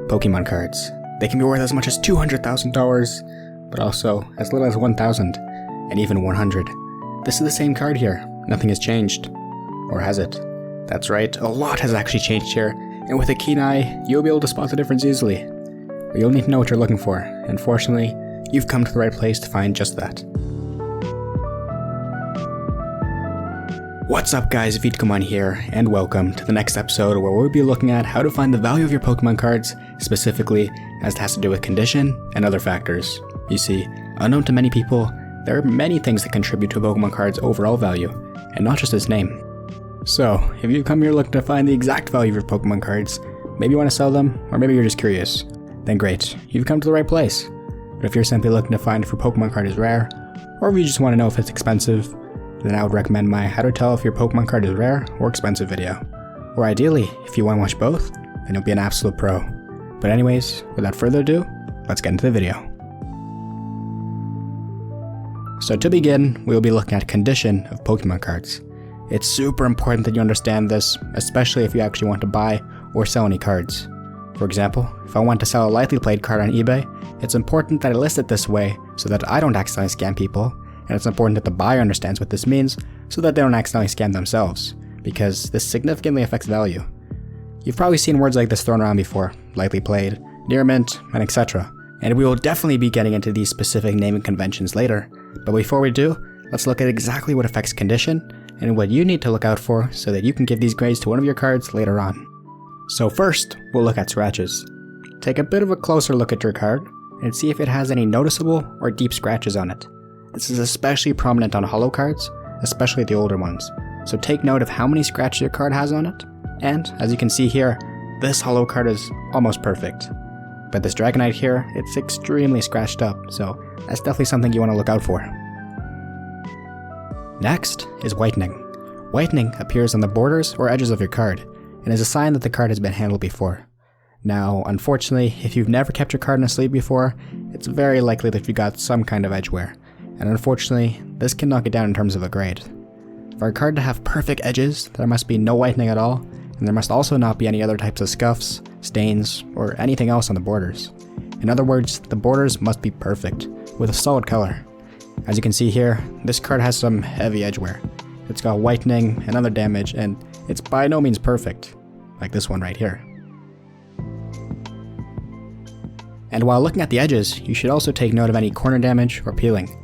Pokemon cards. They can be worth as much as $200,000, but also as little as 1,000, and even 100. This is the same card here. Nothing has changed. Or has it? That's right, a lot has actually changed here, and with a keen eye, you'll be able to spot the difference easily. But you'll need to know what you're looking for, and fortunately, you've come to the right place to find just that. What's up guys, Pokémon here, and welcome to the next episode where we'll be looking at how to find the value of your Pokemon cards, specifically as it has to do with condition and other factors. You see, unknown to many people, there are many things that contribute to a Pokemon card's overall value, and not just its name. So, if you've come here looking to find the exact value of your Pokemon cards, maybe you want to sell them, or maybe you're just curious, then great, you've come to the right place. But if you're simply looking to find if your Pokemon card is rare, or if you just want to know if it's expensive, then I would recommend my How to Tell If Your Pokemon Card is Rare or Expensive video. Or ideally, if you want to watch both, then you'll be an absolute pro. But anyways, without further ado, let's get into the video. So to begin, we'll be looking at condition of Pokemon cards. It's super important that you understand this, especially if you actually want to buy or sell any cards. For example, if I want to sell a lightly played card on eBay, it's important that I list it this way so that I don't accidentally scam people, and it's important that the buyer understands what this means so that they don't accidentally scam themselves, because this significantly affects value. You've probably seen words like this thrown around before, lightly played, near mint, and etc. And we will definitely be getting into these specific naming conventions later, but before we do, let's look at exactly what affects condition and what you need to look out for so that you can give these grades to one of your cards later on. So first, we'll look at scratches. Take a bit of a closer look at your card and see if it has any noticeable or deep scratches on it. This is especially prominent on holo cards, especially the older ones, so take note of how many scratches your card has on it, and as you can see here, this holo card is almost perfect. But this Dragonite here, it's extremely scratched up, so that's definitely something you want to look out for. Next is whitening. Whitening appears on the borders or edges of your card, and is a sign that the card has been handled before. Now, unfortunately, if you've never kept your card in a sleeve before, it's very likely that you got some kind of edge wear. And unfortunately, this can knock it down in terms of a grade. For a card to have perfect edges, there must be no whitening at all, and there must also not be any other types of scuffs, stains, or anything else on the borders. In other words, the borders must be perfect, with a solid color. As you can see here, this card has some heavy edge wear. It's got whitening and other damage, and it's by no means perfect, like this one right here. And while looking at the edges, you should also take note of any corner damage or peeling.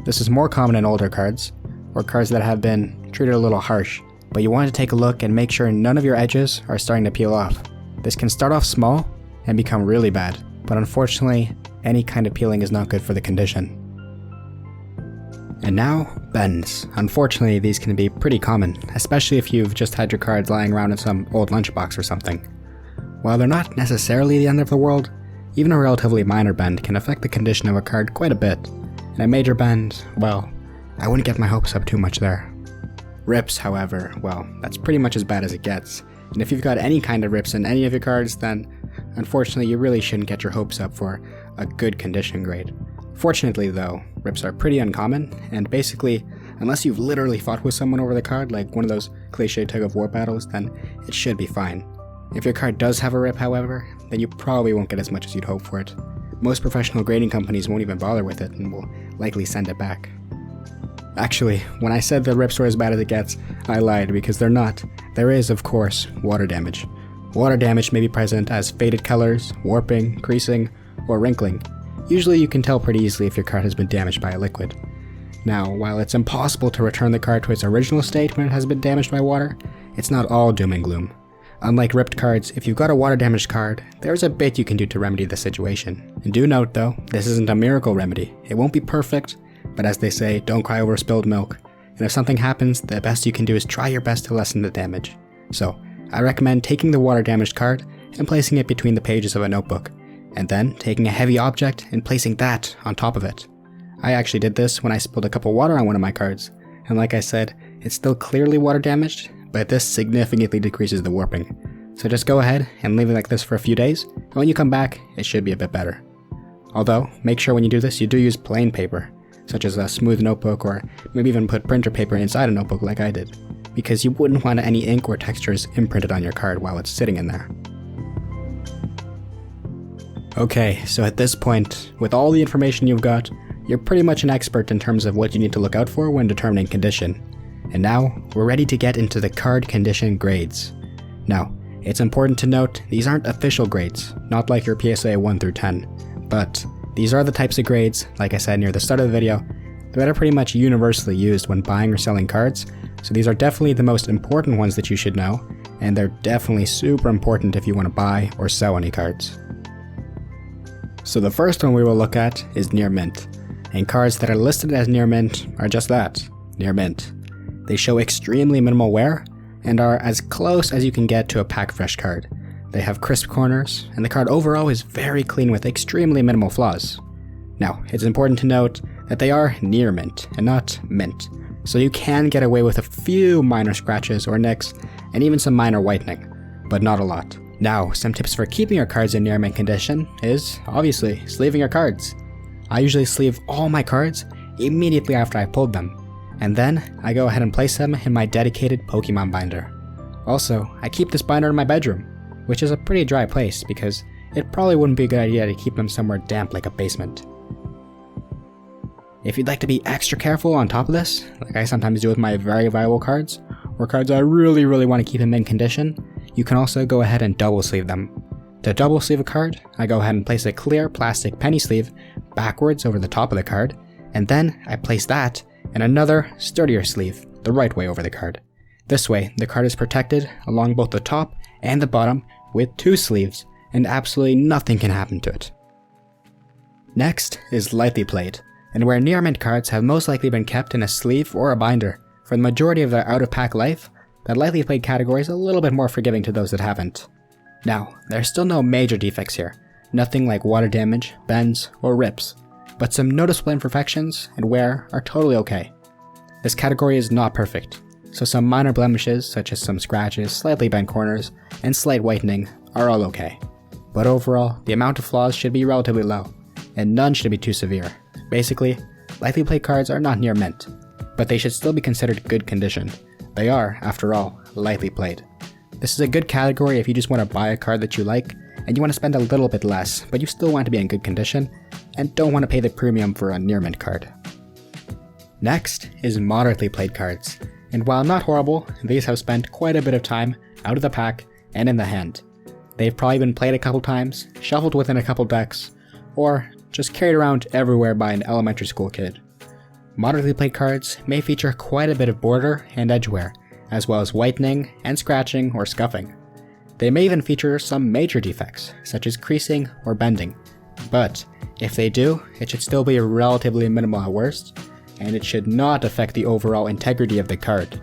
This is more common in older cards, or cards that have been treated a little harsh, but you want to take a look and make sure none of your edges are starting to peel off. This can start off small and become really bad, but unfortunately, any kind of peeling is not good for the condition. And now, bends. Unfortunately, these can be pretty common, especially if you've just had your cards lying around in some old lunchbox or something. While they're not necessarily the end of the world, even a relatively minor bend can affect the condition of a card quite a bit. And a major bend, well, I wouldn't get my hopes up too much there. Rips, however, well, that's pretty much as bad as it gets. And if you've got any kind of rips in any of your cards, then unfortunately you really shouldn't get your hopes up for a good condition grade. Fortunately though, rips are pretty uncommon, and basically, unless you've literally fought with someone over the card, like one of those cliche tug-of-war battles, then it should be fine. If your card does have a rip, however, then you probably won't get as much as you'd hope for it. Most professional grading companies won't even bother with it and will likely send it back. Actually, when I said the rips were as bad as it gets, I lied because they're not. There is, of course, water damage. Water damage may be present as faded colors, warping, creasing, or wrinkling. Usually you can tell pretty easily if your card has been damaged by a liquid. Now, while it's impossible to return the card to its original state when it has been damaged by water, it's not all doom and gloom. Unlike ripped cards, if you've got a water-damaged card, there's a bit you can do to remedy the situation. And do note though, this isn't a miracle remedy. It won't be perfect, but as they say, don't cry over spilled milk. And if something happens, the best you can do is try your best to lessen the damage. So, I recommend taking the water-damaged card and placing it between the pages of a notebook, and then taking a heavy object and placing that on top of it. I actually did this when I spilled a cup of water on one of my cards, and like I said, it's still clearly water-damaged, but this significantly decreases the warping. So just go ahead and leave it like this for a few days, and when you come back, it should be a bit better. Although, make sure when you do this, you do use plain paper, such as a smooth notebook, or maybe even put printer paper inside a notebook like I did, because you wouldn't want any ink or textures imprinted on your card while it's sitting in there. Okay, so at this point, with all the information you've got, you're pretty much an expert in terms of what you need to look out for when determining condition. And now, we're ready to get into the card condition grades. Now, it's important to note, these aren't official grades, not like your PSA 1 through 10, but these are the types of grades, like I said near the start of the video, that are pretty much universally used when buying or selling cards, so these are definitely the most important ones that you should know, and they're definitely super important if you want to buy or sell any cards. So the first one we will look at is near mint, and cards that are listed as near mint are just that, near mint. They show extremely minimal wear, and are as close as you can get to a pack fresh card. They have crisp corners, and the card overall is very clean with extremely minimal flaws. Now, it's important to note that they are near mint, and not mint, so you can get away with a few minor scratches or nicks, and even some minor whitening, but not a lot. Now, some tips for keeping your cards in near mint condition is, obviously, sleeving your cards. I usually sleeve all my cards immediately after I pulled them, and then I go ahead and place them in my dedicated Pokémon binder. Also, I keep this binder in my bedroom, which is a pretty dry place because it probably wouldn't be a good idea to keep them somewhere damp like a basement. If you'd like to be extra careful on top of this, like I sometimes do with my very valuable cards, or cards I really want to keep in mint condition, you can also go ahead and double sleeve them. To double sleeve a card, I go ahead and place a clear plastic penny sleeve backwards over the top of the card, and then I place that in another, sturdier sleeve, the right way over the card. This way, the card is protected along both the top and the bottom with two sleeves, and absolutely nothing can happen to it. Next is lightly played, and where near mint cards have most likely been kept in a sleeve or a binder for the majority of their out-of-pack life, the lightly played category is a little bit more forgiving to those that haven't. Now, there's still no major defects here, nothing like water damage, bends, or rips, but some noticeable imperfections and wear are totally okay. This category is not perfect, so some minor blemishes such as some scratches, slightly bent corners, and slight whitening are all okay. But overall, the amount of flaws should be relatively low, and none should be too severe. Basically, lightly played cards are not near mint, but they should still be considered good condition. They are, after all, lightly played. This is a good category if you just want to buy a card that you like, and you want to spend a little bit less, but you still want to be in good condition, and don't want to pay the premium for a near mint card. Next is moderately played cards, and while not horrible, these have spent quite a bit of time out of the pack and in the hand. They've probably been played a couple times, shuffled within a couple decks, or just carried around everywhere by an elementary school kid. Moderately played cards may feature quite a bit of border and edge wear, as well as whitening and scratching or scuffing. They may even feature some major defects, such as creasing or bending, but if they do, it should still be relatively minimal at worst, and it should not affect the overall integrity of the card.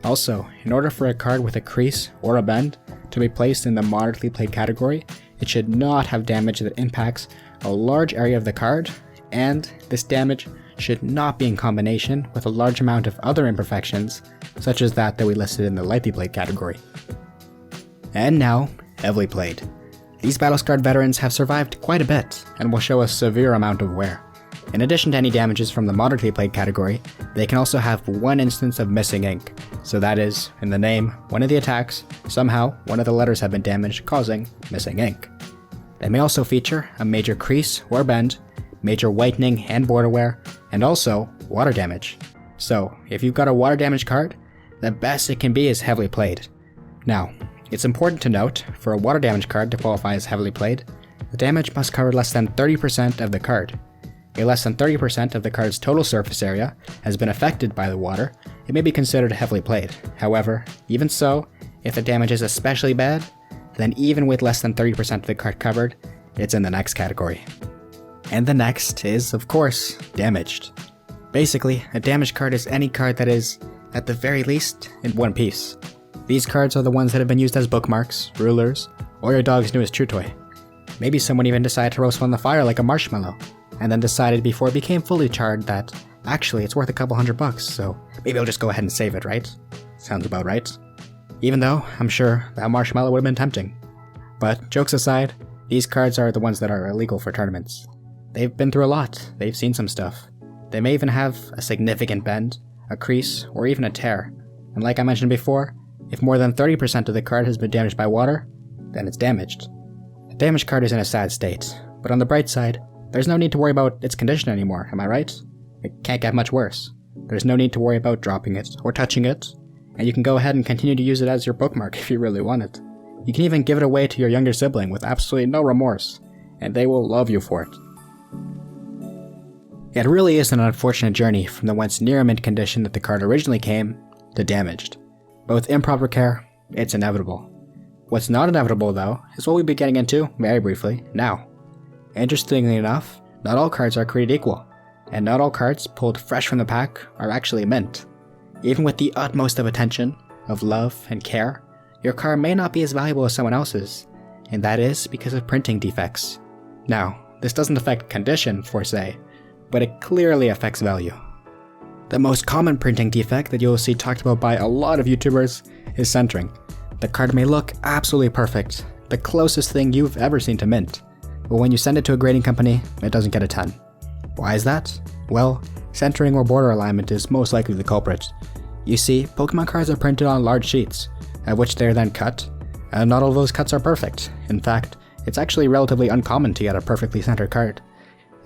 Also, in order for a card with a crease or a bend to be placed in the moderately played category, it should not have damage that impacts a large area of the card, and this damage should not be in combination with a large amount of other imperfections, such as that we listed in the lightly played category. And now, heavily played. These Battle-Scarred veterans have survived quite a bit, and will show a severe amount of wear. In addition to any damages from the moderately played category, they can also have one instance of missing ink, so that is, in the name, one of the attacks, somehow one of the letters have been damaged, causing missing ink. They may also feature a major crease or bend, major whitening and border wear, and also water damage. So, if you've got a water damage card, the best it can be is heavily played. Now, it's important to note, for a water damage card to qualify as heavily played, the damage must cover less than 30% of the card. If less than 30% of the card's total surface area has been affected by the water, it may be considered heavily played. However, even so, if the damage is especially bad, then even with less than 30% of the card covered, it's in the next category. And the next is, of course, damaged. Basically, a damaged card is any card that is, at the very least, in one piece. These cards are the ones that have been used as bookmarks, rulers, or your dog's newest chew toy. Maybe someone even decided to roast one on the fire like a marshmallow, and then decided before it became fully charred that, actually, it's worth a couple $100, so maybe I'll just go ahead and save it, right? Sounds about right. Even though, I'm sure, that marshmallow would have been tempting. But, jokes aside, these cards are the ones that are illegal for tournaments. They've been through a lot, they've seen some stuff. They may even have a significant bend, a crease, or even a tear. And like I mentioned before, if more than 30% of the card has been damaged by water, then it's damaged. A damaged card is in a sad state, But on the bright side, there's no need to worry about its condition anymore, am I right? It can't get much worse. There's no need to worry about dropping it or touching it, and you can go ahead and continue to use it as your bookmark if you really want it. You can even give it away to your younger sibling with absolutely no remorse, and they will love you for it. It really is an unfortunate journey from the once near mint condition that the card originally came to damaged. But with improper care, it's inevitable. What's not inevitable though is what we'll be getting into, very briefly, now. Interestingly enough, not all cards are created equal, and not all cards pulled fresh from the pack are actually mint. Even with the utmost of attention, of love and care, your card may not be as valuable as someone else's, and that is because of printing defects. Now, this doesn't affect condition, per se, but it clearly affects value. The most common printing defect that you'll see talked about by a lot of YouTubers is centering. The card may look absolutely perfect, the closest thing you've ever seen to mint, but when you send it to a grading company, it doesn't get a 10. Why is that? Well, centering or border alignment is most likely the culprit. You see, Pokemon cards are printed on large sheets, at which they are then cut, and not all of those cuts are perfect. In fact, it's actually relatively uncommon to get a perfectly centered card.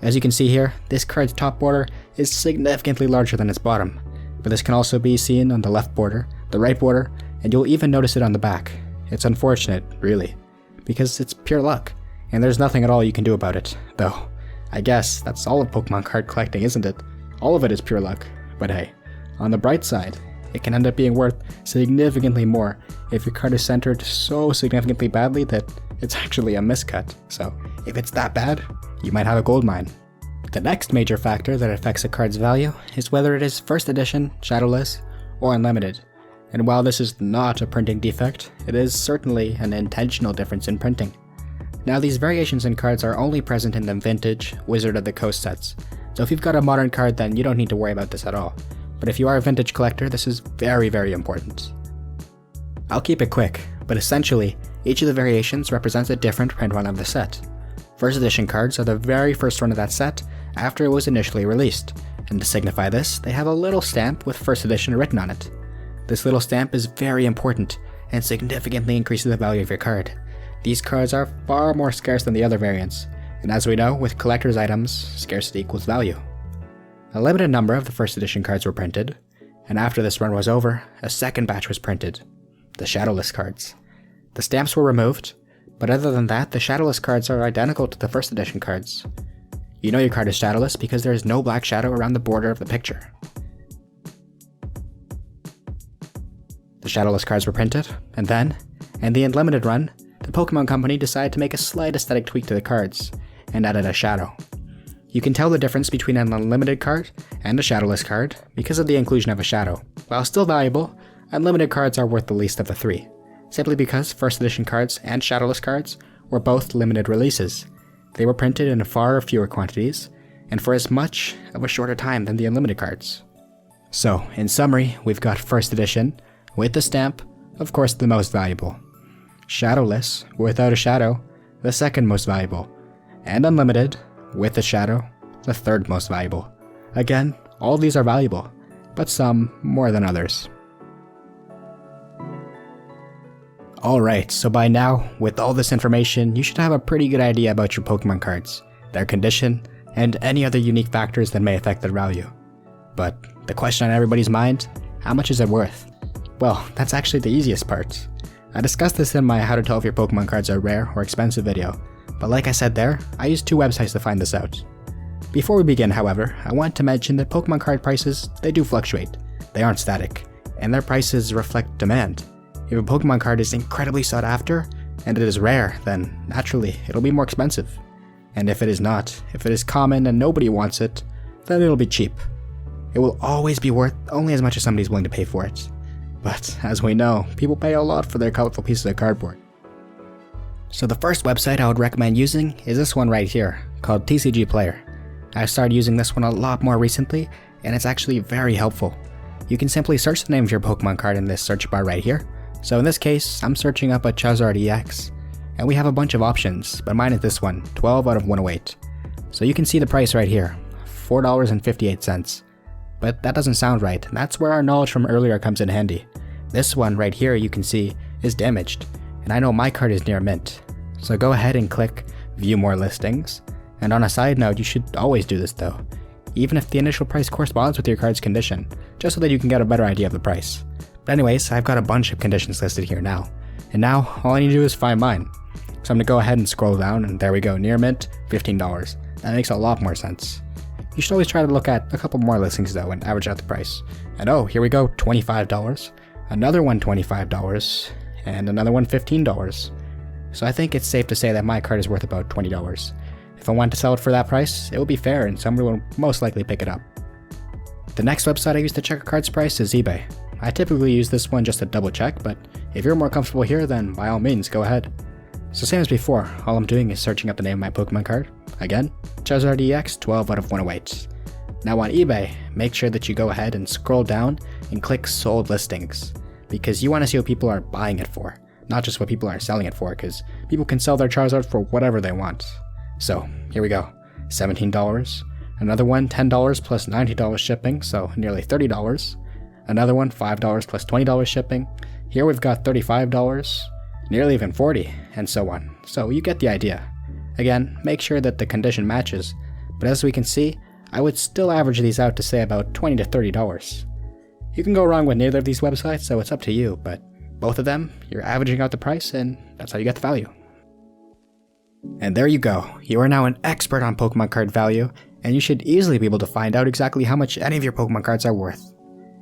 As you can see here, this card's top border is significantly larger than its bottom, but this can also be seen on the left border, the right border, and you'll even notice it on the back. It's unfortunate, really, because it's pure luck, and there's nothing at all you can do about it, though. I guess that's all of Pokemon card collecting, isn't it? All of it is pure luck, but hey, on the bright side, it can end up being worth significantly more if your card is centered so significantly badly that it's actually a miscut. So if it's that bad, you might have a gold mine. The next major factor that affects a card's value is whether it is first edition, shadowless, or unlimited. And while this is not a printing defect, it is certainly an intentional difference in printing. Now these variations in cards are only present in the vintage Wizard of the Coast sets, so if you've got a modern card then you don't need to worry about this at all. But if you are a vintage collector, this is very, very important. I'll keep it quick, but essentially, each of the variations represents a different print run of the set. First edition cards are the very first run of that set after it was initially released, and to signify this, they have a little stamp with first edition written on it. This little stamp is very important and significantly increases the value of your card. These cards are far more scarce than the other variants, and as we know, with collector's items, scarcity equals value. A limited number of the first edition cards were printed, and after this run was over, a second batch was printed, the shadowless cards. The stamps were removed, but other than that, the shadowless cards are identical to the first edition cards. You know your card is shadowless because there is no black shadow around the border of the picture. The shadowless cards were printed, and then, in the unlimited run, the Pokemon Company decided to make a slight aesthetic tweak to the cards, and added a shadow. You can tell the difference between an unlimited card and a shadowless card because of the inclusion of a shadow. While still valuable, unlimited cards are worth the least of the three, simply because first edition cards and shadowless cards were both limited releases. They were printed in far fewer quantities, and for as much of a shorter time than the unlimited cards. So, in summary, we've got first edition, with the stamp, of course the most valuable. Shadowless, without a shadow, the second most valuable. And unlimited, with a shadow, the third most valuable. Again, all these are valuable, but some more than others. Alright, so by now, with all this information, you should have a pretty good idea about your Pokemon cards, their condition, and any other unique factors that may affect their value. But the question on everybody's mind, how much is it worth? Well, that's actually the easiest part. I discussed this in my How to Tell If Your Pokemon Cards Are Rare or Expensive video, but like I said there, I used two websites to find this out. Before we begin, however, I want to mention that Pokemon card prices, they do fluctuate. They aren't static, and their prices reflect demand. If a Pokemon card is incredibly sought after, and it is rare, then naturally, it'll be more expensive. And if it is not, if it is common and nobody wants it, then it'll be cheap. It will always be worth only as much as somebody's willing to pay for it. But as we know, people pay a lot for their colorful pieces of cardboard. So the first website I would recommend using is this one right here, called TCGplayer. I started using this one a lot more recently, and it's actually very helpful. You can simply search the name of your Pokemon card in this search bar right here. So in this case, I'm searching up a Charizard EX, and we have a bunch of options, but mine is this one, 12 out of 108. So you can see the price right here, $4.58. But that doesn't sound right, and that's where our knowledge from earlier comes in handy. This one right here you can see is damaged, and I know my card is near mint. So go ahead and click view more listings, and on a side note, you should always do this though, even if the initial price corresponds with your card's condition, just so that you can get a better idea of the price. But anyways, I've got a bunch of conditions listed here now, and now all I need to do is find mine. So I'm going to go ahead and scroll down, and there we go, near mint, $15. That makes a lot more sense. You should always try to look at a couple more listings though and average out the price. And oh, here we go, $25, another one $25, and another one $15. So I think it's safe to say that my card is worth about $20. If I want to sell it for that price, it will be fair and someone will most likely pick it up. The next website I use to check a card's price is eBay. I typically use this one just to double check, but if you're more comfortable here, then by all means, go ahead. So same as before, all I'm doing is searching up the name of my Pokemon card. Again, Charizard EX 12 out of 108. Now on eBay, make sure that you go ahead and scroll down and click sold listings, because you want to see what people are buying it for, not just what people are selling it for, because people can sell their Charizard for whatever they want. So here we go, $17, another one $10 plus $90 shipping, so nearly $30, another one $5 plus $20 shipping, here we've got $35, nearly even $40, and so on. So you get the idea. Again, make sure that the condition matches, but as we can see, I would still average these out to say about $20 to $30. You can go wrong with neither of these websites, so it's up to you, but both of them, you're averaging out the price, and that's how you get the value. And there you go, you are now an expert on Pokemon card value, and you should easily be able to find out exactly how much any of your Pokemon cards are worth.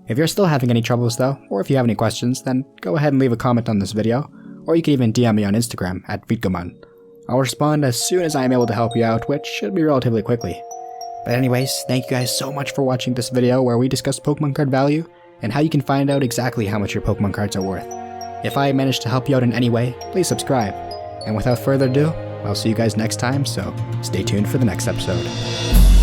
If you're still having any troubles though, or if you have any questions, then go ahead and leave a comment on this video, or you can even DM me on Instagram at Vitgamon. I'll respond as soon as I am able to help you out, which should be relatively quickly. But anyways, thank you guys so much for watching this video where we discussed Pokemon card value, and how you can find out exactly how much your Pokemon cards are worth. If I managed to help you out in any way, please subscribe. And without further ado, I'll see you guys next time, so stay tuned for the next episode.